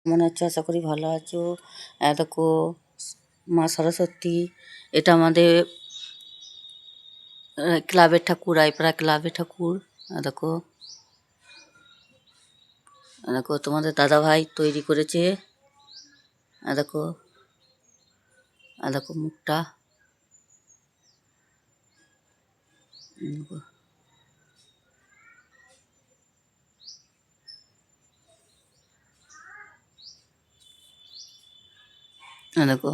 মনে হচ্ছে আশা করি ভালো আছো। দেখো মা সরস্বতী, এটা আমাদের ক্লাবের ঠাকুর, রায়পাড়া ক্লাবের ঠাকুর। দেখো দেখো তোমাদের দাদা ভাই তৈরি করেছে। দেখো দেখো মুখটা, দেখো দেখো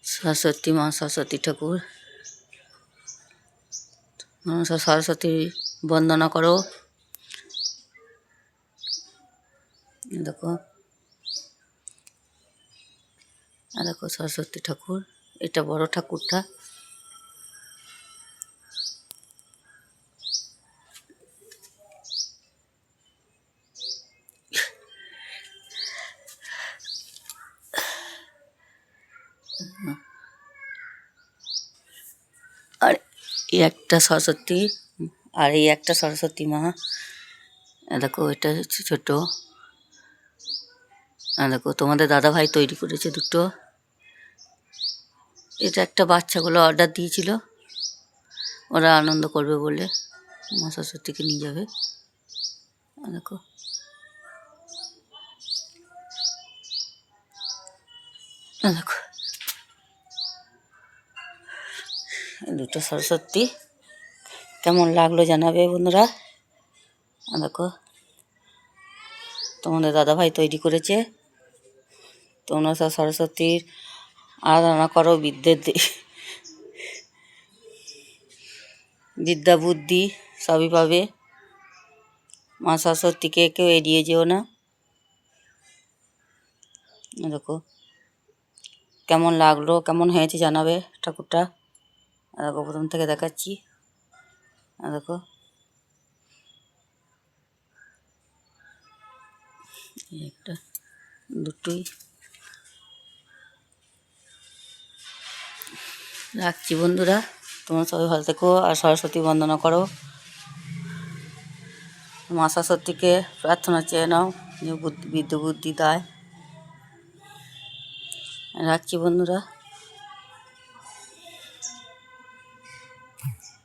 সরস্বতী মা, সরস্বতী ঠাকুর। সরস্বতী বন্দনা করো। দেখো দেখো সরস্বতী ঠাকুর, এটা বড় ঠাকুরটা। আর এই একটা সরস্বতী, আর এই একটা সরস্বতী মা। দেখো এটা হচ্ছে ছোট। দেখো তোমাদের দাদা ভাই তৈরি করেছে দুটো। এটা একটা বাচ্চাগুলো অর্ডার দিয়েছিল, ওরা আনন্দ করবে বলে মা সরস্বতীকে নিয়ে যাবে। দেখো দেখো দুটো সরস্বতী, কেমন লাগলো জানাবে বন্ধুরা। দেখো তোমাদের দাদা ভাই তৈরি করেছে। তোমরা সব সরস্বতীর আরাধনা করো, বিদ্যা বুদ্ধি সবই পাবে। মা সরস্বতীকে কেউ এড়িয়ে যেও না। দেখো কেমন লাগলো, কেমন হয়েছে জানাবে ঠাকুরটা। দেখো প্রথম থেকে দেখাচ্ছি। দেখো একটা দুটোই রাখছি বন্ধুরা। তোমরা সবাই ভালো থেকো আর সরস্বতী বন্দনা করো। মা সরস্বতীকে প্রার্থনা চেয়ে নাও যে বিদ্যা বুদ্ধি দেয়। রাখছি বন্ধুরা।